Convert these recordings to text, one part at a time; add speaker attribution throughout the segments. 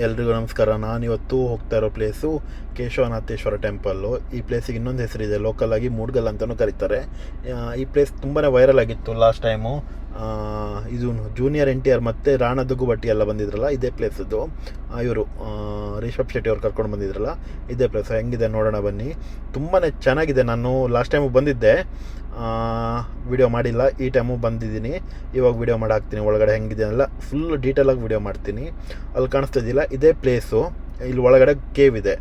Speaker 1: ಎಲ್ರಿಗೂ ನಮಸ್ಕಾರ. ನಾನಿವತ್ತು ಹೋಗ್ತಾ ಇರೋ ಪ್ಲೇಸು ಕೇಶವನಾಥೇಶ್ವರ ಟೆಂಪಲ್ಲು. ಈ ಪ್ಲೇಸಿಗೆ ಇನ್ನೊಂದು ಹೆಸರಿದೆ, ಲೋಕಲ್ ಆಗಿ ಮೂಡ್ಗಲ್ ಅಂತಲೂ ಕರೀತಾರೆ. ಈ ಪ್ಲೇಸ್ ತುಂಬಾ ವೈರಲ್ ಆಗಿತ್ತು ಲಾಸ್ಟ್ ಟೈಮು. ಇದು ಜೂನಿಯರ್ NTR ಮತ್ತು ರಾಣಾ ದುಗ್ಗುಬಟ್ಟಿ ಎಲ್ಲ ಬಂದಿದ್ರಲ್ಲ, ಇದೇ ಪ್ಲೇಸದ್ದು. ಇವರು ರಿಷಬ್ ಶೆಟ್ಟಿ ಅವ್ರು ಕರ್ಕೊಂಡು ಬಂದಿದ್ರಲ್ಲ, ಇದೇ ಪ್ಲೇಸ್. ಹೆಂಗಿದೆ ನೋಡೋಣ ಬನ್ನಿ. ತುಂಬಾ ಚೆನ್ನಾಗಿದೆ. ನಾನು ಲಾಸ್ಟ್ ಟೈಮು ಬಂದಿದ್ದೆ, ವಿಡಿಯೋ ಮಾಡಿಲ್ಲ. ಈ ಟೈಮು ಬಂದಿದ್ದೀನಿ, ಇವಾಗ ವಿಡಿಯೋ ಮಾಡಿ ಹಾಕ್ತೀನಿ. ಒಳಗಡೆ ಹೆಂಗಿದೆ ಎಲ್ಲ ಫುಲ್ ಡೀಟೇಲಾಗಿ ವಿಡಿಯೋ ಮಾಡ್ತೀನಿ. ಅಲ್ಲಿ ಕಾಣಿಸ್ತಿದ್ದಿಲ್ಲ, ಇದೇ ಪ್ಲೇಸು. ಇಲ್ಲಿ ಒಳಗಡೆ ಕೇವ್ ಇದೆ,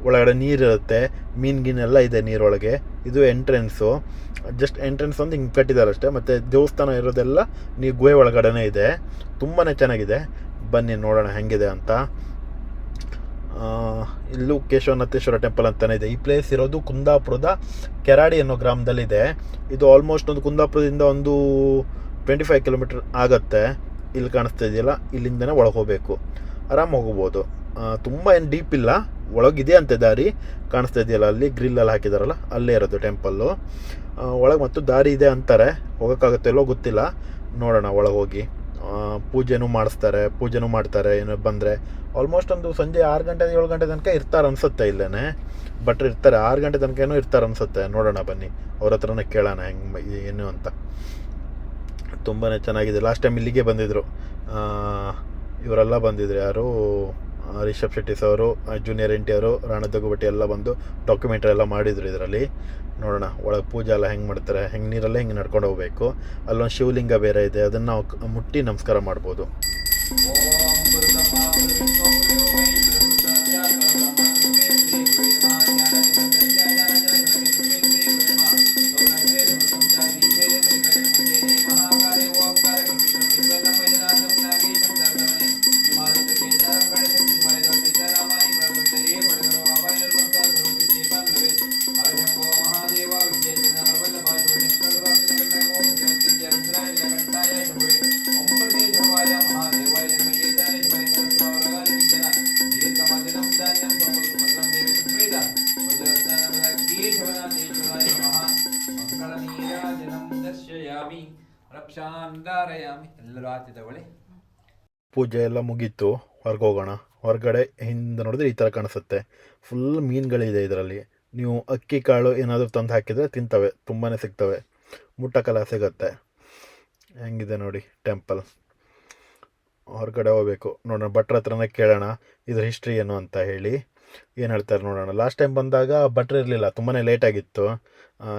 Speaker 1: ಒಳಗಡೆ ನೀರಿರುತ್ತೆ, ಮೀನ್ಗಿನೆಲ್ಲ ಇದೆ ನೀರೊಳಗೆ. ಇದು ಎಂಟ್ರೆನ್ಸು, ಜಸ್ಟ್ ಎಂಟ್ರೆನ್ಸ್ ಒಂದು ಹಿಂಗೆ ಕಟ್ಟಿದ್ದಾರೆ ಅಷ್ಟೇ. ಮತ್ತು ದೇವಸ್ಥಾನ ಇರೋದೆಲ್ಲ ಗುಹೆ ಒಳಗಡೆ ಇದೆ. ತುಂಬಾ ಚೆನ್ನಾಗಿದೆ. ಬನ್ನಿ ನೋಡೋಣ ಹೆಂಗಿದೆ ಅಂತ. ಇಲ್ಲೂ ಕೇಶವನಾಥೇಶ್ವರ ಟೆಂಪಲ್ ಅಂತಲೇ ಇದೆ. ಈ ಪ್ಲೇಸ್ ಇರೋದು ಕುಂದಾಪುರದ ಕೆರಾಡಿ ಅನ್ನೋ ಗ್ರಾಮದಲ್ಲಿದೆ. ಇದು ಆಲ್ಮೋಸ್ಟ್ ಒಂದು ಕುಂದಾಪುರದಿಂದ ಒಂದು 25 ಕಿಲೋಮೀಟರ್ ಆಗುತ್ತೆ. ಇಲ್ಲಿ ಕಾಣಿಸ್ತಾ ಇದೆಯಲ್ಲ, ಇಲ್ಲಿಂದನೇ ಒಳಗೆ ಹೋಗಬೇಕು, ಆರಾಮ್ ಹೋಗ್ಬೋದು. ತುಂಬ ಏನು ಡೀಪ್ ಇಲ್ಲ, ಒಳಗಿದೆ ಅಂತೆ ದಾರಿ. ಕಾಣಿಸ್ತಾ ಇದೆಯಲ್ಲ, ಅಲ್ಲಿ ಗ್ರಿಲ್ಲೆಲ್ಲ ಹಾಕಿದಾರಲ್ಲ, ಅಲ್ಲೇ ಇರೋದು ಟೆಂಪಲ್ಲು. ಒಳಗೆ ಮತ್ತು ದಾರಿ ಇದೆ ಅಂತಾರೆ, ಹೋಗೋಕ್ಕಾಗುತ್ತೆ ಇಲ್ಲೋ ಗೊತ್ತಿಲ್ಲ. ನೋಡೋಣ ಒಳಗೆ ಹೋಗಿ. ಪೂಜೆನೂ ಮಾಡ್ತಾರೆ ಏನೋ ಬಂದರೆ. ಆಲ್ಮೋಸ್ಟ್ ಒಂದು ಸಂಜೆ 6 ಗಂಟೆ 7 ಗಂಟೆ ತನಕ ಇರ್ತಾರೆ ಅನಿಸುತ್ತೆ. ಇಲ್ಲೇ ಭಟ್ರು ಇರ್ತಾರೆ, 6 ಗಂಟೆ ತನಕ ಏನೋ ಇರ್ತಾರೆ ಅನಿಸುತ್ತೆ. ನೋಡೋಣ ಬನ್ನಿ, ಅವ್ರ ಹತ್ರನೇ ಕೇಳೋಣ ಹೆಂಗೆ ಏನು ಅಂತ. ತುಂಬಾ ಚೆನ್ನಾಗಿದೆ. ಲಾಸ್ಟ್ ಟೈಮ್ ಇಲ್ಲಿಗೆ ಬಂದಿದ್ದರು, ಇವರೆಲ್ಲ ಬಂದಿದ್ರು. ಯಾರು ರಿಷಬ್ ಶೆಟ್ಟಿ ಅವರು, ಜೂನಿಯರ್ NTR, ರಾಣಾ ದುಗ್ಗುಬಟ್ಟಿ ಎಲ್ಲ ಬಂದು ಡಾಕ್ಯುಮೆಂಟ್ರಿ ಎಲ್ಲ ಮಾಡಿದರು ಇದರಲ್ಲಿ. ನೋಡೋಣ ಒಳಗೆ ಪೂಜೆ ಎಲ್ಲ ಹೆಂಗೆ ಮಾಡ್ತಾರೆ, ಹೆಂಗೆ ನೀರಲ್ಲೇ ಹಿಂಗೆ ನಡ್ಕೊಂಡು ಹೋಗಬೇಕು. ಅಲ್ಲೊಂದು ಶಿವಲಿಂಗ ಬೇರೆ ಇದೆ, ಅದನ್ನು ನಾವು ಮುಟ್ಟಿ ನಮಸ್ಕಾರ ಮಾಡ್ಬೋದು.
Speaker 2: ಎಲ್ಲರೂ ಆಚೆ ತಗೊಳ್ಳಿ.
Speaker 1: ಪೂಜೆ ಎಲ್ಲ ಮುಗೀತು, ಹೊರಗೆ ಹೋಗೋಣ. ಹೊರಗಡೆ ಹಿಂದೆ ನೋಡಿದ್ರೆ ಈ ಥರ ಕಾಣಿಸುತ್ತೆ. ಫುಲ್ ಮೀನುಗಳಿದೆ ಇದರಲ್ಲಿ. ನೀವು ಅಕ್ಕಿ ಕಾಳು ಏನಾದರೂ ತಂದು ಹಾಕಿದರೆ ತಿಂತವೆ, ತುಂಬಾ ಸಿಗ್ತವೆ. ಮುಟ್ಟಕ್ಕೆಲ್ಲ ಸಿಗತ್ತೆ. ಹೆಂಗಿದೆ ನೋಡಿ ಟೆಂಪಲ್. ಹೊರಗಡೆ ಹೋಗ್ಬೇಕು. ನೋಡೋಣ, ಭಟ್ರ ಹತ್ರನೇ ಕೇಳೋಣ ಇದ್ರ ಹಿಸ್ಟ್ರಿ ಏನು ಅಂತ ಹೇಳಿ. ಏನು ಹೇಳ್ತಾರೆ ನೋಡೋಣ. ಲಾಸ್ಟ್ ಟೈಮ್ ಬಂದಾಗ ಭಟ್ರು ಇರಲಿಲ್ಲ, ತುಂಬಾ ಲೇಟಾಗಿತ್ತು.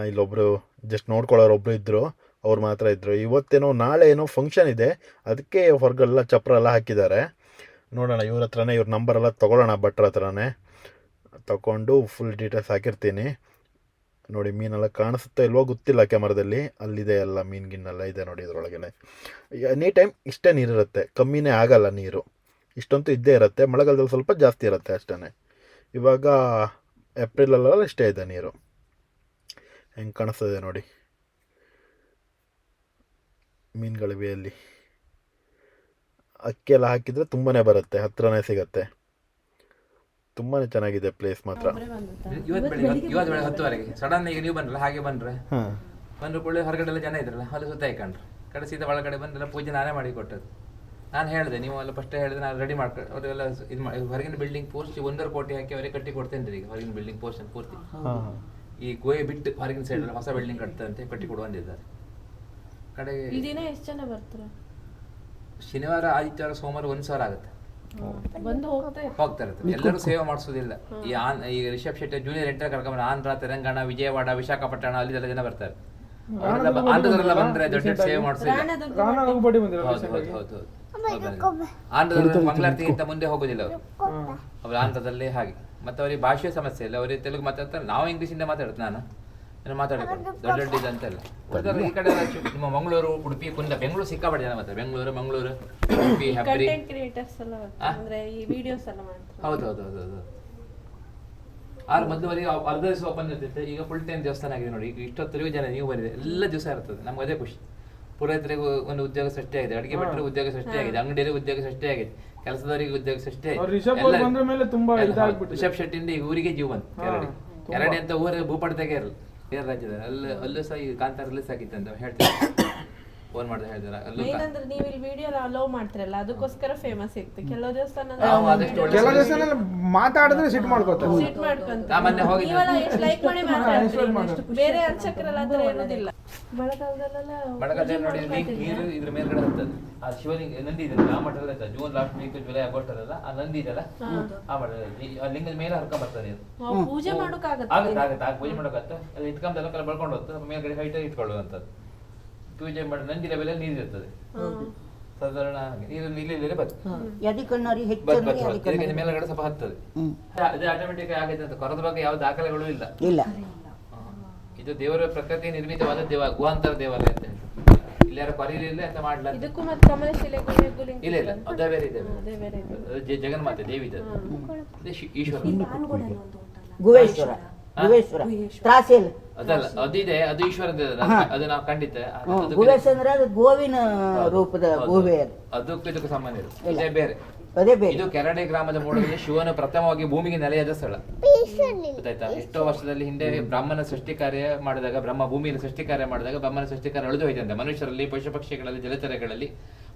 Speaker 1: ಇಲ್ಲೊಬ್ಬರು ಜಸ್ಟ್ ನೋಡ್ಕೊಳ್ಳೋರು ಒಬ್ಬರು ಇದ್ದರು, ಅವ್ರು ಮಾತ್ರ ಇದ್ದರು. ಇವತ್ತೇನೋ ನಾಳೆ ಏನೋ ಫಂಕ್ಷನ್ ಇದೆ, ಅದಕ್ಕೆ ಹೊರಗೆಲ್ಲ ಚಪ್ರ ಎಲ್ಲ ಹಾಕಿದ್ದಾರೆ. ನೋಡೋಣ, ಇವ್ರ ಹತ್ರನೇ ಇವ್ರ ನಂಬರೆಲ್ಲ ತೊಗೊಳ್ಳೋಣ. ಭಟ್ರ ಹತ್ರನೇ ತಗೊಂಡು ಫುಲ್ ಡೀಟೇಲ್ಸ್ ಹಾಕಿರ್ತೀನಿ. ನೋಡಿ, ಮೀನೆಲ್ಲ ಕಾಣಿಸುತ್ತಾ ಇಲ್ವೋ ಗೊತ್ತಿಲ್ಲ ಕ್ಯಾಮರಾದಲ್ಲಿ. ಅಲ್ಲಿದೆ ಎಲ್ಲ ಮೀನ್ಗಿನ್ನೆಲ್ಲ ಇದೆ ನೋಡಿ ಇದರೊಳಗಡೆ. ಎನಿ ಟೈಮ್ ಇಷ್ಟೇ ನೀರಿರುತ್ತೆ, ಕಮ್ಮಿನೇ ಆಗಲ್ಲ ನೀರು. ಇಷ್ಟಂತೂ ಇದ್ದೇ ಇರುತ್ತೆ. ಮಳೆಗಾಲದಲ್ಲಿ ಸ್ವಲ್ಪ ಜಾಸ್ತಿ ಇರುತ್ತೆ ಅಷ್ಟೇ. ಇವಾಗ ಏಪ್ರಿಲಲ್ಲೆಲ್ಲ ಇಷ್ಟೇ ಇದೆ ನೀರು. ಹೆಂಗೆ ಕಾಣಿಸ್ತದೆ ನೋಡಿ, ಮೀನುಗಳಿವೆ ಅಲ್ಲಿ. ಅಕ್ಕಿ ಎಲ್ಲ ಹಾಕಿದರೆ ತುಂಬಾ ಬರುತ್ತೆ, ಹತ್ರನೇ ಸಿಗತ್ತೆ. ತುಂಬಾ ಚೆನ್ನಾಗಿದೆ ಪ್ಲೇಸ್ ಮಾತ್ರ.
Speaker 2: ಇವತ್ತು ಬೆಳಗ್ಗೆ 10:00 ಸಡನ್ ಈಗ ನೀವು ಬಂದ್ರಲ್ಲ, ಹಾಗೆ ಬಂದ್ರೆ ಕೂಡಲೇ ಹೊರಗಡೆ ಎಲ್ಲ ಜನ ಇದ್ರಲ್ಲ, ಅಲ್ಲಿ ಸುತ್ತ ಹಾಕೊಂಡ್ರು. ಕಡೆ ಸೀದಾ ಒಳಗಡೆ ಬಂದೆಲ್ಲ ಪೂಜೆ ನಾನೇ ಮಾಡಿ ಕೊಟ್ಟದ್ದು. ನಾನು ಹೇಳಿದೆ, ನೀವು ಎಲ್ಲ ಫಸ್ಟ್ ಹೇಳಿದೆ, ನಾನು ರೆಡಿ ಮಾಡ್ಕೊಂಡು ಅವರೆಲ್ಲ ಇದು ಮಾಡಿ ಹೊರಗಿನ ಬಿಲ್ಡಿಂಗ್ ಪೂರ್ತಿ 1.5 ಕೋಟಿ ಹಾಕಿ ಅವರಿಗೆ ಕಟ್ಟಿ ಕೊಡ್ತೇನೆ ರೀ. ಈಗ ಹೊರಗಿನ ಬಿಲ್ಡಿಂಗ್ ಪೋರ್ಷನ್ ಪೂರ್ತಿ ಈ ಗೋವೆ ಬಿಟ್ಟು ಹೊರಗಿನ ಸೈಡ್ ಹೊಸ ಬಿಲ್ಡಿಂಗ್ ಕಟ್ತಂತೆ ಕಟ್ಟಿ ಕೊಡು ಅಂದಿದ್ದಾರೆ. ಕಡೆಗೆ
Speaker 3: ಎಷ್ಟು ಜನ ಬರ್ತಾರೆ?
Speaker 2: ಶನಿವಾರ, ಆದಿತ್ಯವಾರ, ಸೋಮವಾರ 1,000 ಆಗುತ್ತೆ. ಹೋಗ್ತಾ ಇರ್ತಾರೆ. ಎಲ್ಲರೂ ಸೇವೆ ಮಾಡಿಸೋದಿಲ್ಲ. ಈ ರಿಷಬ್ ಶೆಟ್ಟಿ ಜೂನಿಯರ್ NTR ಕರ್ಕೊಂಡ್ಬಂದ್ರೆ ಆಂಧ್ರ, ತೆಲಂಗಾಣ, ವಿಜಯವಾಡ, ವಿಶಾಖಪಟ್ಟಣ ಅಲ್ಲಿದೆಲ್ಲ ಜನ ಬರ್ತಾರೆ. ಆಂಧ್ರದವರೆಲ್ಲ ಬಂದ್ರೆ ದೊಡ್ಡ ಸೇವೆ ಮಾಡಿಸೋದಿಲ್ಲ. ಆಂಧ್ರದಲ್ಲಿ ಮಂಗಳಾರತಿಗಿಂತ ಮುಂದೆ ಹೋಗೋದಿಲ್ಲ ಅವ್ರು ಆಂಧ್ರದಲ್ಲೇ ಹಾಗೆ. ಮತ್ತೆ ಅವ್ರಿಗೆ ಭಾಷೆ ಸಮಸ್ಯೆ ಇಲ್ಲ, ಅವ್ರಿಗೆ ತೆಲುಗು ಮಾತಾಡ್ತಾರೆ, ನಾವು ಇಂಗ್ಲೀಷಿಂದ ಮಾತಾಡ್ತೀವಿ. ನಾನು ಮಾತಾಡಿಕೊಂಡು ದೊಡ್ಡ ದೊಡ್ಡ ಇದಂತೆಲ್ಲ ಈ ಕಡೆ ನಿಮ್ಮ ಮಂಗಳೂರು, ಉಡುಪಿ, ಕುಂದ, ಬೆಂಗಳೂರು ಸಿಕ್ಕಾಪಟ್ಟೆ ಜನ ಮಾತಾರೆ. ಮಂಗಳೂರು, ಉಡುಪಿ, ಹೆಬ್ರಿ. ಹೌದು. ಆರು ಮೊದಲುವರೆಗೆ ಅರ್ಧ ದಿವಸ ಓಪನ್ ಇರ್ತಿತ್ತು, ಈಗ ಫುಲ್ ಟೈಮ್ ದೇವಸ್ಥಾನ ಆಗಿದೆ ನೋಡಿ. ಈಗ ಇಷ್ಟೊತ್ತರಿಗೂ ಜನ ನೀವು ಬಂದಿದೆ, ಎಲ್ಲ ದಿವಸ ಇರ್ತದೆ. ನಮ್ಗೆ ಅದೇ ಖುಷಿ. ಪುರೋಹಿತರಿಗೂ ಒಂದು ಉದ್ಯೋಗ ಸೃಷ್ಟಿಯಾಗಿದೆ, ಅಡುಗೆ ಭಟ್ರಿಗೆ ಉದ್ಯೋಗ ಸೃಷ್ಟಿಯಾಗಿದೆ, ಅಂಗಡಿಯಲ್ಲಿ ಉದ್ಯೋಗ ಸೃಷ್ಟಿಯಾಗಿದೆ, ಕೆಲಸದವರಿಗೆ ಉದ್ಯೋಗ ಸೃಷ್ಟಿಯಾಗಿದೆ. ರಿಷಬ್ ಶೆಟ್ಟಿಯಿಂದ ಈಗ ಊರಿಗೆ ಜೀವ ಬಂತು. ಕೆರಡಿ ಅಂತ ಊರಿಗೆ ಭೂಪಟದಾಗೆ ಇರಲ್ಲ, ಬೇರೆ ರಾಜ್ಯದ ಅಲ್ಲೂ ಸಹ ಈ ಕಾಂತಾರ ರಿಲೀಸ್ ಆಗಿತ್ತು ಅಂತ ಹೇಳ್ತೀವಿ. ಫೋನ್ ಮಾಡಿದ್ರೆ ಹೇಳಿದಾರೆ ಅಲ್ಲೂ
Speaker 3: ಮೇನ್ ಅಂದ್ರೆ ನೀವು ಇಲ್ಲಿ ವಿಡಿಯೋ ಅಲೋ ಮಾಡ್ತಿರಲ್ಲ ಅದಕ್ಕೋಸ್ಕರ ಫೇಮಸ್ ಇತ್ತು. ಕೆಲವು ದೇವಸ್ಥಾನ
Speaker 2: ನಾವು ಆದಷ್ಟು ಒಳ್ಳೆ
Speaker 4: ಕೆಲವು ದೇವಸ್ಥಾನ ಮಾತಾಡಿದ್ರೆ ಸಿಟ್ ಮಾಡ್ಕೋತಾರೆ.
Speaker 3: ಸಿಟ್ ಮಾಡ್ಕೊಂತ
Speaker 2: ನಾ ಮೊನ್ನೆ ಹೋಗಿದ್ದೆ.
Speaker 3: ನೀವೆಲ್ಲ ಎಷ್ಟು ಲೈಕ್ ಮಾಡಿ ಮಾತಾಡ್ತೀರಿ, ಬೇರೆ ಅರ್ಚಕರೆಲ್ಲ ಆ ಥರ ಇರೋದಿಲ್ಲ.
Speaker 2: ಮಳೆಗಾಲದಲ್ಲಿ ನೋಡಿ ನೀರು ಇದ್ರ ಮೇಲ್ಗಡೆ ಹತ್ತದು. ಆ ಶಿವಲಿಂಗ ನಂದಿ ಇದೆ ಆ ಮಠದಲ್ಲಿ ಇರ್ತದೆ. June last week July August ಅಲ್ಲ ಆ ನಂದಿ ಇದೆಲ್ಲ ಆ ಮಠದಲ್ಲಿ ಆ ಲಿಂಗದ ಮೇಲೆ ಹರ್ಕೊಂಡ್ ಬರ್ತದೆ ಅದು.
Speaker 3: ಪೂಜೆ ಮಾಡೋಕ್ಕಾಗತ್ತೆ.
Speaker 2: ಆಗುತ್ತೆ ಆಗ ಪೂಜೆ ಮಾಡೋಕತ್ತ ಅಲ್ಲಿ ಇಟ್ಕೊಂಡೆಲ್ಲ ಕಲ್ಲ ಬಳ್ಕೊಂಡು ಹೋಗ್ತದೆ ಮೇಲ್ಗಡೆ ಹೈಟ್ ಇಟ್ಕೊಳ್ಳುವಂಥದ್ದು. ಪೂಜೆ ಮಾಡಿ ನಂದಿ ಲೆವೆಲ್ ನೀರು ಇರ್ತದೆ ಸಾಧಾರಣ ನೀರು ಇಲ್ಲಿ ಬರ್ತದೆ ಮೇಲ್ಗಡೆ ಸ್ವಲ್ಪ ಹತ್ತದ. ಅದೇ ಆಟೋಮೆಟಿಕ್ ಆಗೈತೆ ಅಂತ ಕೊರದ ಬಗ್ಗೆ ಯಾವ ದಾಖಲೆಗಳು ಇಲ್ಲ. ಇದು ದೇವರ ಪ್ರಕೃತಿ ನಿರ್ಮಿತವಾದ ಗುಹಾಂತರ ದೇವಾಲಯ ಅಂತ ಹೇಳಿ ಇಲ್ಲಿ ಯಾರು ಪರಿಲಿಲ್ಲ ಅಂತ ಮಾಡ್ಲಾ.
Speaker 3: ಇದಕ್ಕೂ ಮತ್ತೆ ಕಮಲಶಿಲೆಗೂ
Speaker 2: ಇಲ್ಲ ಇಲ್ಲ ಅದೇ ಬೇರೆ ಇದೆ. ಜಗನ್ಮಾತೆ ದೇವಿ ಇದೆ, ಈಶ್ವರ ಅದಲ್ಲ ಅದಿದೆ, ಅದು ಈಶ್ವರ ಅದು ನಾವು ಖಂಡಿತ
Speaker 5: ಅದು ಗೋವಿನ ರೂಪದ ಗುಹೆ.
Speaker 2: ಅದಕ್ಕೂ ಇದಕ್ಕೂ ಸಂಬಂಧ ಇದೆ, ಇದೇ ಬೇರೆ. ಇದು ಕೆರಡೆ ಗ್ರಾಮದ ಮೂಲದಲ್ಲಿ ಶಿವನ ಪ್ರಥಮವಾಗಿ ಭೂಮಿಗೆ ನೆಲೆಯಾದ ಸ್ಥಳ. ಗೊತ್ತಾಯ್ತಾ? ಎಷ್ಟೋ ವರ್ಷದಲ್ಲಿ ಹಿಂದೆ ಬ್ರಹ್ಮನ ಸೃಷ್ಟಿ ಕಾರ್ಯ ಮಾಡಿದಾಗ, ಬ್ರಹ್ಮ ಭೂಮಿಯಲ್ಲಿ ಸೃಷ್ಟಿ ಕಾರ್ಯ ಮಾಡಿದಾಗ ಬ್ರಹ್ಮನ ಸೃಷ್ಟಿ ಕಾರ್ಯ ಅಳಿದು ಹೋಯ್ತಂತೆ. ಮನುಷ್ಯರಲ್ಲಿ, ಪಶು ಪಕ್ಷಿಗಳಲ್ಲಿ, ಜಲಚರಗಳಲ್ಲಿ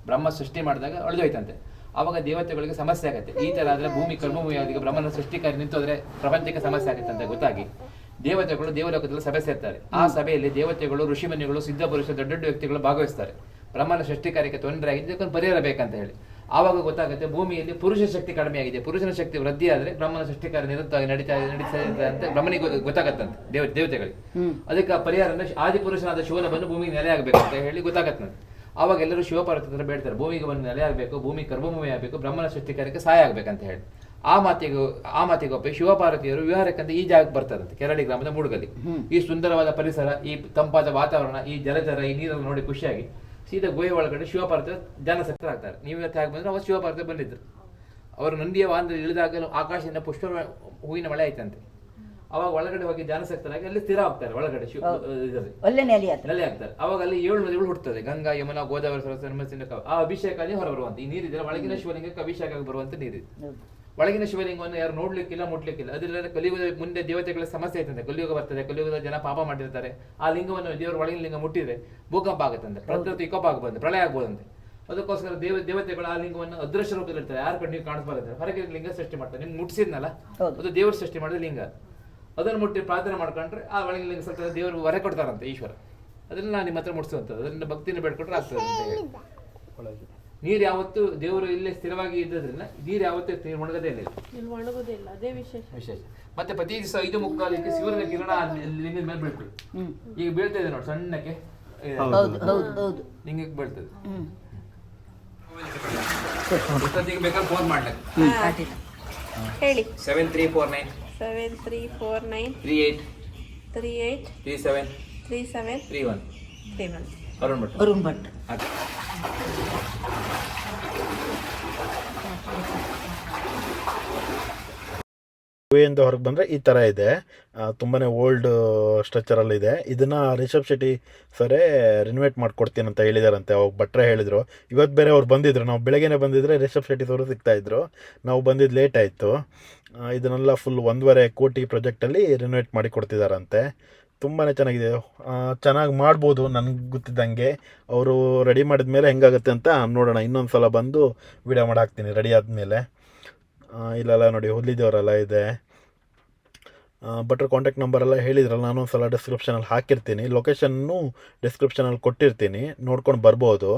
Speaker 2: ಬ್ರಹ್ಮ ಸೃಷ್ಟಿ ಮಾಡಿದಾಗ ಅಳಿದು ಹೋಯ್ತಂತೆ. ಆವಾಗ ದೇವತೆಗಳಿಗೆ ಸಮಸ್ಯೆ ಆಗುತ್ತೆ. ಈ ತರ ಆದ್ರೆ ಭೂಮಿ ಕರ್ಮಭೂಮಿಯಾಗಿ ಬ್ರಹ್ಮನ ಸೃಷ್ಟಿ ಕಾರ್ಯ ನಿಂತೋದ್ರೆ ಪ್ರಪಂಚಕ್ಕೆ ಸಮಸ್ಯೆ ಆಗುತ್ತೆ ಅಂತ ಗೊತ್ತಾಗಿ ದೇವತೆಗಳು ದೇವಲೋಕದಲ್ಲಿ ಸಭೆ ಸೇರ್ತಾರೆ. ಆ ಸಭೆಯಲ್ಲಿ ದೇವತೆಗಳು, ಋಷಿಮುನಿಗಳು, ಸಿದ್ಧ ಪುರುಷ, ದೊಡ್ಡ ದೊಡ್ಡ ವ್ಯಕ್ತಿಗಳು ಭಾಗವಹಿಸ್ತಾರೆ. ಬ್ರಹ್ಮನ ಸೃಷ್ಟಿ ಕಾರ್ಯಕ್ಕೆ ತೊಂದರೆ ಆಗಿದೆ, ಇದಕ್ಕೊಂದು ಪರಿಹಾರ ಬೇಕಂತ ಹೇಳಿ. ಆವಾಗ ಗೊತ್ತಾಗುತ್ತೆ ಭೂಮಿಯಲ್ಲಿ ಪುರುಷ ಶಕ್ತಿ ಕಡಿಮೆ ಆಗಿದೆ, ಪುರುಷನ ಶಕ್ತಿ ವೃದ್ಧಿ ಆದ್ರೆ ಬ್ರಹ್ಮನ ಸೃಷ್ಟಿ ಕಾರ್ಯ ನಿರಂತರವಾಗಿ ನಡೀತಾ ಇದೆ ಅಂತ ಬ್ರಹ್ಮನಿಗೆ ಗೊತ್ತಾಗತ್ತಂತೆ, ದೇವತೆಗಳಿಗೆ. ಅದಕ್ಕೆ ಆ ಪರಿಹಾರ ಆದಿಪುರುಷನಾದ ಶಿವನ ಬಂದು ಭೂಮಿಗೆ ನೆಲೆ ಆಗಬೇಕು ಅಂತ ಹೇಳಿ ಗೊತ್ತಾಗತ್ತಂತೆ. ಆವಾಗ ಎಲ್ಲರೂ ಶಿವಪಾರ್ವತಿ ಹತ್ರ ಬೇಡ್ತಾರೆ, ಭೂಮಿಗೆ ಬಂದು ನೆಲೆ ಆಗಬೇಕು, ಭೂಮಿ ಕರ್ಮಭೂಮಿ ಆಗಬೇಕು, ಬ್ರಹ್ಮನ ಸೃಷ್ಟಿ ಕಾರ್ಯಕ್ಕೆ ಸಹಾಯ ಆಗ್ಬೇಕಂತ ಹೇಳಿ. ಆ ಮಾತಿಗೆ ಒಪ್ಪಿ ಶಿವಪಾರ್ವತಿಯರು ವಿಹಾರಕ್ಕಂತ ಈ ಜಾಗಕ್ಕೆ ಬರ್ತಾರಂತೆ, ಕೆರಡಿ ಗ್ರಾಮದ ಮೂಡುಗಲ್ಲಿ. ಈ ಸುಂದರವಾದ ಪರಿಸರ, ಈ ತಂಪಾದ ವಾತಾವರಣ, ಈ ಜಲಚರ, ಈ ನೀರನ್ನು ನೋಡಿ ಖುಷಿಯಾಗಿ ಸೀದಾ ಗುಹೆ ಒಳಗಡೆ ಶಿವಪಾರ್ವತಿ ಜನಸಕ್ತರಾಗ್ತಾರೆ. ನೀವು ಇವತ್ತು ಹೇಗೆ ಬಂದ್ರೆ ಅವ್ರು ಶಿವಪಾರ್ವತಿ ಬಂದಿದ್ರು. ಅವರು ನಂದಿಯ ವಾಹನದಲ್ಲಿ ಇಳಿದಾಗಲೂ ಆಕಾಶದಿಂದ ಪುಷ್ಪ ಹೂವಿನ ಮಳೆ ಆಯ್ತಂತೆ. ಅವಾಗ ಒಳಗಡೆ ಹೋಗಿ ಜಾನಸಕ್ತರಾಗಿ ಅಲ್ಲಿ ಸ್ಥಿರ ಆಗ್ತಾರೆ, ಒಳಗಡೆ ನೆಲೆ ಆಗ್ತಾರೆ. ಅವಾಗ ಅಲ್ಲಿ 7 ನದಿಗಳು ಹುಟ್ಟುತ್ತದೆ, ಗಂಗಾ, ಯಮುನಾ, ಗೋದಾವರಿ, ಸರಸ್ವತಿ, ಆ ಅಭಿಷೇಕ ಆಗಿ ಹೊರ ಬರುವಂತ ಈ ನೀರಿದ್ರೆ ಒಳಗಿನ ಶಿವಲಿಂಗಕ್ಕೆ ಅಭಿಷೇಕ ಆಗಿ ಬರುವಂತ ನೀರಿದೆ. ಒಳಗಿನ ಶಿವಲಿಂಗವನ್ನು ಯಾರು ನೋಡ್ಲಿಕ್ಕಿಲ್ಲ, ಮುಟ್ಲಿಕ್ಕಿಲ್ಲ. ಅದರಿಂದ ಕಲಿಯುಗದ ಮುಂದೆ ದೇವತೆಗಳ ಸಮಸ್ಯೆ ಐತಂತೆ. ಕಲಿಯುಗ ಬರ್ತದೆ, ಕಲಿಯುಗದ ಜನ ಪಾಪ ಮಾಡಿರ್ತಾರೆ. ಆ ಲಿಂಗವನ್ನು ದೇವರ ಒಳಗಿನ ಲಿಂಗ ಮುಟ್ಟಿದ್ರೆ ಭೂಕಂಪ ಆಗುತ್ತಂತೆ, ಪ್ರಕೃತಿ ವಿಕೋಪ ಆಗಬಂದ್ರೆ ಪ್ರಳಯ ಆಗ್ಬೋದಂತೆ. ಅದಕ್ಕೋಸ್ಕರ ದೇವತೆಗಳು ಆ ಲಿಂಗವನ್ನು ಅದೃಶ್ಯ ರೂಪದಲ್ಲಿ ಇರ್ತಾರೆ, ಯಾರು ಕಣ್ಣಿಗೆ ಕಾಣಿಸ್ಬಾರ್ದು. ಹೊರಗೆ ಲಿಂಗ ಸೃಷ್ಟಿ ಮಾಡ್ತಾರೆ. ನಿಮ್ಗೆ ಮುಟ್ಟಿಸಿದ್ನಲ್ಲ ಅದು ದೇವರು ಸೃಷ್ಟಿ ಮಾಡಿದ ಲಿಂಗ. ಅದನ್ನು ಮುಟ್ಟಿ ಪ್ರಾರ್ಥನೆ ಮಾಡ್ಕೊಂಡ್ರೆ ಆ ಒಳಗಿನ ಲಿಂಗ ಸ್ವಲ್ಪ ದೇವರು ಹೊರೆ ಕೊಡ್ತಾರಂತೆ ಈಶ್ವರ. ಅದನ್ನ ನಾನು ನಿಮ್ಮ ಹತ್ರ ಮುಟ್ಟಿಸುವಂಥದ್ದು, ಅದರಿಂದ ಭಕ್ತಿನ ಬೇಡ್ಕೊಂಡ್ರೆ ಆಗ್ತದೆ ಅಂತ ಹೇಳಿ. ನೀರು ಯಾವತ್ತು ದೇವರು ಇಲ್ಲೇ ಸ್ಥಿರವಾಗಿ ಇದ್ದದ್ರಿಂದ ನೀರು ಯಾವತ್ತೂ ಒಣಗದೇ ಇಲ್ಲ,
Speaker 3: ಒಣಗುದಿಲ್ಲ. ಅದೇ ವಿಶೇಷ.
Speaker 2: ಮತ್ತೆ ಪ್ರತಿ ದಿವಸ 5:45ಕ್ಕೆ ಸೂರ್ಯನ ಕಿರಣ ಲಿಂಗದ ಮೇಲೆ ಬೀಳ್ತದೆ. ಈಗ ಬೀಳ್ತಾ ಇದೆ ನೋಡಿ, ಸಣ್ಣಕ್ಕೆ ಲಿಂಗಕ್ಕೆ ಬೀಳ್ತದೆ. ಇಷ್ಟೊತ್ತಿಗೆ ಬೇಕಾದ್ರೆ ಫೋನ್ ಮಾಡ್ಲಿಕ್ಕೆ
Speaker 3: ಹೇಳಿ.
Speaker 2: 7349
Speaker 3: 7349
Speaker 2: 38
Speaker 3: 38
Speaker 2: 37
Speaker 3: 37
Speaker 2: 31
Speaker 3: 31
Speaker 5: ಅರುಣ್ ಭಟ್.
Speaker 1: ಗುಹೆಯಿಂದ ಹೊರಗೆ ಬಂದರೆ ಈ ಥರ ಇದೆ, ತುಂಬಾ ಓಲ್ಡ್ ಸ್ಟ್ರಕ್ಚರಲ್ಲಿದೆ. ಇದನ್ನು ರಿಷಬ್ ಶೆಟ್ಟಿ ಸರೇ ರಿನೋವೇಟ್ ಮಾಡಿಕೊಡ್ತೀನಿ ಅಂತ ಹೇಳಿದಾರಂತೆ. ಅವಾಗ ಭಟ್ರೆ ಹೇಳಿದರು. ಇವತ್ತು ಬೇರೆ ಅವ್ರು ಬಂದಿದ್ರು, ನಾವು ಬೆಳಗ್ಗೆನೇ ಬಂದಿದ್ರೆ ರಿಷಬ್ ಶೆಟ್ಟಿ ಸರು ಸಿಗ್ತಾಯಿದ್ರು. ನಾವು ಬಂದಿದ್ದು ಲೇಟ್ ಆಯಿತು. ಇದನ್ನೆಲ್ಲ ಫುಲ್ 1.5 ಕೋಟಿ ಪ್ರಾಜೆಕ್ಟಲ್ಲಿ ರಿನೋವೇಟ್ ಮಾಡಿ ಕೊಡ್ತಿದ್ದಾರಂತೆ. ತುಂಬಾ ಚೆನ್ನಾಗಿದೆ, ಚೆನ್ನಾಗಿ ಮಾಡ್ಬೋದು. ನನಗೆ ಗೊತ್ತಿದ್ದಂಗೆ ಅವರು ರೆಡಿ ಮಾಡಿದ ಮೇಲೆ ಹೆಂಗಾಗುತ್ತೆ ಅಂತ ನೋಡೋಣ. ಇನ್ನೊಂದು ಸಲ ಬಂದು ವಿಡಿಯೋ ಮಾಡಿ ಹಾಕ್ತೀನಿ ರೆಡಿ ಆದಮೇಲೆ. ಇಲ್ಲೆಲ್ಲ ನೋಡಿ ಹುಲ್ಲಿದೇವರೆಲ್ಲ ಇದೆ. ಭಟ್ರ ಕಾಂಟ್ಯಾಕ್ಟ್ ನಂಬರೆಲ್ಲ ಹೇಳಿದ್ರಲ್ಲ, ನಾನು ಒಂದು ಸಲ ಡಿಸ್ಕ್ರಿಪ್ಷನಲ್ಲಿ ಹಾಕಿರ್ತೀನಿ, ಲೊಕೇಶನ್ನು ಡಿಸ್ಕ್ರಿಪ್ಷನಲ್ಲಿ ಕೊಟ್ಟಿರ್ತೀನಿ, ನೋಡ್ಕೊಂಡು ಬರ್ಬೋದು.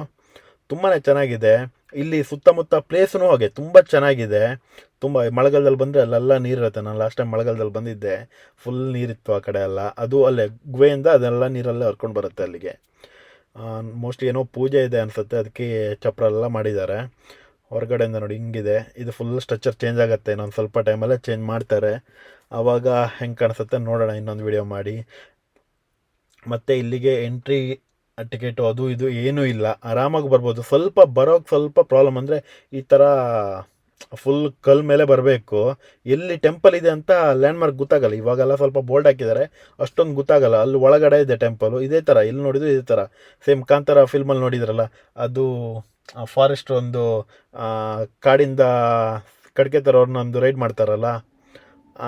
Speaker 1: ತುಂಬಾ ಚೆನ್ನಾಗಿದೆ. ಇಲ್ಲಿ ಸುತ್ತಮುತ್ತ ಪ್ಲೇಸೂ ಹಾಗೆ ತುಂಬ ಚೆನ್ನಾಗಿದೆ. ತುಂಬ ಮಳೆಗಾಲದಲ್ಲಿ ಬಂದರೆ ಅಲ್ಲೆಲ್ಲ ನೀರಿರುತ್ತೆ. ನಾನು ಲಾಸ್ಟ್ ಟೈಮ್ ಮಳೆಗಾಲದಲ್ಲಿ ಬಂದಿದ್ದೆ, ಫುಲ್ ನೀರಿತ್ತು ಆ ಕಡೆ ಎಲ್ಲ. ಅದು ಅಲ್ಲೇ ಗುಹೆಯಿಂದ ಅದೆಲ್ಲ ನೀರಲ್ಲೇ ಹರ್ಕೊಂಡು ಬರುತ್ತೆ ಅಲ್ಲಿಗೆ. ಮೋಸ್ಟ್ಲಿ ಏನೋ ಪೂಜೆ ಇದೆ ಅನಿಸುತ್ತೆ, ಅದಕ್ಕೆ ಚಪ್ರ ಎಲ್ಲ ಮಾಡಿದ್ದಾರೆ. ಹೊರಗಡೆಯಿಂದ ನೋಡಿ ಹಿಂಗಿದೆ. ಇದು ಫುಲ್ ಸ್ಟ್ರಕ್ಚರ್ ಚೇಂಜ್ ಆಗುತ್ತೆ, ಇನ್ನೊಂದು ಸ್ವಲ್ಪ ಟೈಮಲ್ಲೇ ಚೇಂಜ್ ಮಾಡ್ತಾರೆ. ಆವಾಗ ಹೆಂಗೆ ಕಾಣಿಸುತ್ತೆ ನೋಡೋಣ ಇನ್ನೊಂದು ವಿಡಿಯೋ ಮಾಡಿ. ಮತ್ತು ಇಲ್ಲಿಗೆ ಎಂಟ್ರಿ ಟಿಕೆಟು ಅದು ಇದು ಏನೂ ಇಲ್ಲ, ಆರಾಮಾಗಿ ಬರ್ಬೋದು. ಸ್ವಲ್ಪ ಪ್ರಾಬ್ಲಮ್ ಅಂದರೆ ಈ ಥರ ಫುಲ್ ಕಲ್ ಮೇಲೆ ಬರಬೇಕು. ಎಲ್ಲಿ ಟೆಂಪಲ್ ಇದೆ ಅಂತ ಲ್ಯಾಂಡ್ಮಾರ್ಕ್ ಗೊತ್ತಾಗಲ್ಲ. ಇವಾಗೆಲ್ಲ ಸ್ವಲ್ಪ ಬೋರ್ಡ್ ಹಾಕಿದ್ದಾರೆ, ಅಷ್ಟೊಂದು ಗೊತ್ತಾಗಲ್ಲ. ಅಲ್ಲಿ ಒಳಗಡೆ ಇದೆ ಟೆಂಪಲು. ಇದೇ ಥರ ಇಲ್ಲಿ ನೋಡಿದ್ರು ಇದೇ ಥರ ಸೇಮ್ ಕಾಂತಾರ ಫಿಲ್ಮಲ್ಲಿ ನೋಡಿದ್ರಲ್ಲ, ಅದು ಫಾರೆಸ್ಟ್ ಒಂದು ಕಾಡಿಂದ ಕಡ್ಕೆ ಥರ ಅವ್ರನ್ನೊಂದು ರೈಡ್ ಮಾಡ್ತಾರಲ್ಲ,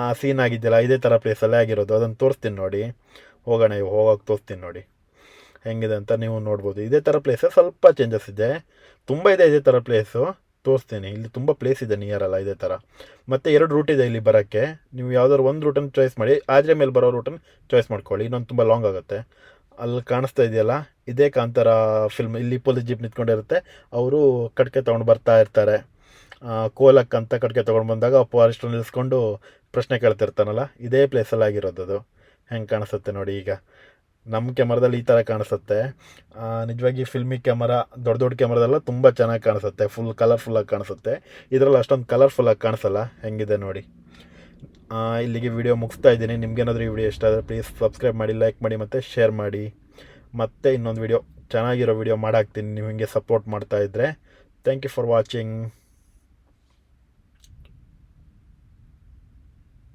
Speaker 1: ಆ ಸೀನ್ ಆಗಿದ್ದೆಲ್ಲ ಇದೇ ಥರ ಪ್ಲೇಸಲ್ಲೇ ಆಗಿರೋದು. ಅದನ್ನು ತೋರಿಸ್ತೀನಿ ನೋಡಿ, ಹೋಗೋಣ ಹೋಗೋಕೆ ತೋರಿಸ್ತೀನಿ ನೋಡಿ. ಹೆಂಗಿದೆ ಅಂತ ನೀವು ನೋಡ್ಬೋದು. ಇದೇ ಥರ ಪ್ಲೇಸೇ ಸ್ವಲ್ಪ ಚೇಂಜಸ್ ಇದೆ, ತುಂಬ ಇದೆ ಇದೇ ಥರ ಪ್ಲೇಸು, ತೋರಿಸ್ತೀನಿ. ಇಲ್ಲಿ ತುಂಬ ಪ್ಲೇಸ್ ಇದೆ ನಿಯರಲ್ಲ ಇದೇ ಥರ. ಮತ್ತು 2 ರೂಟ್ ಇದೆ ಇಲ್ಲಿ ಬರೋಕ್ಕೆ. ನೀವು ಯಾವ್ದಾದ್ರು ಒಂದು ರೂಟನ್ನು ಚಾಯ್ಸ್ ಮಾಡಿ, ಆದ್ರೆ ಮೇಲೆ ಬರೋ ರೂಟನ್ನು ಚಾಯ್ಸ್ ಮಾಡ್ಕೊಳ್ಳಿ. ಇನ್ನೊಂದು ತುಂಬ ಲಾಂಗ್ ಆಗುತ್ತೆ. ಅಲ್ಲಿ ಕಾಣಿಸ್ತಾ ಇದೆಯಲ್ಲ, ಇದೇ ಕಾಂತಾರ ಫಿಲ್ಮ್. ಇಲ್ಲಿ ಪೊಲೀಸ್ ಜೀಪ್ ನಿಂತ್ಕೊಂಡಿರುತ್ತೆ, ಅವರು ಕಟ್ಗೆ ತೊಗೊಂಡು ಬರ್ತಾ ಇರ್ತಾರೆ. ಕೋಲಕ್ಕೆ ಅಂತ ಕಟ್ಗೆ ತೊಗೊಂಡು ಬಂದಾಗ ಫಾರೆಸ್ಟ್ ನಿಲ್ಲಿಸ್ಕೊಂಡು ಪ್ರಶ್ನೆ ಕೇಳ್ತಿರ್ತಾನಲ್ಲ, ಇದೇ ಪ್ಲೇಸಲ್ಲಿ ಆಗಿರೋದು ಅದು. ಹೆಂಗೆ ಕಾಣಿಸುತ್ತೆ ನೋಡಿ. ಈಗ ನಮ್ಮ ಕ್ಯಾಮ್ರಾದಲ್ಲಿ ಈ ಥರ ಕಾಣಿಸುತ್ತೆ. ನಿಜವಾಗಿ ಫಿಲ್ಮಿ ಕ್ಯಾಮರಾ, ದೊಡ್ಡ ದೊಡ್ಡ ಕ್ಯಾಮ್ರಾದೆಲ್ಲ ತುಂಬ ಚೆನ್ನಾಗಿ ಕಾಣಿಸುತ್ತೆ, ಫುಲ್ ಕಲರ್ಫುಲ್ಲಾಗಿ ಕಾಣಿಸುತ್ತೆ. ಇದರಲ್ಲಿ ಅಷ್ಟೊಂದು ಕಲರ್ಫುಲ್ಲಾಗಿ ಕಾಣಿಸಲ್ಲ. ಹೆಂಗಿದೆ ನೋಡಿ. ಇಲ್ಲಿಗೆ ವಿಡಿಯೋ ಮುಗಿಸ್ತಾ ಇದ್ದೀನಿ. ನಿಮ್ಗೇನಾದರೂ ಈ ವಿಡಿಯೋ ಇಷ್ಟ ಆದರೆ ಪ್ಲೀಸ್ ಸಬ್ಸ್ಕ್ರೈಬ್ ಮಾಡಿ, ಲೈಕ್ ಮಾಡಿ ಮತ್ತು ಶೇರ್ ಮಾಡಿ. ಮತ್ತೆ ಇನ್ನೊಂದು ವಿಡಿಯೋ, ಚೆನ್ನಾಗಿರೋ ವಿಡಿಯೋ ಮಾಡಾಕ್ತೀನಿ ನೀವು ಹಿಂಗೆ ಸಪೋರ್ಟ್ ಮಾಡ್ತಾಯಿದ್ರೆ. Thank you for watching.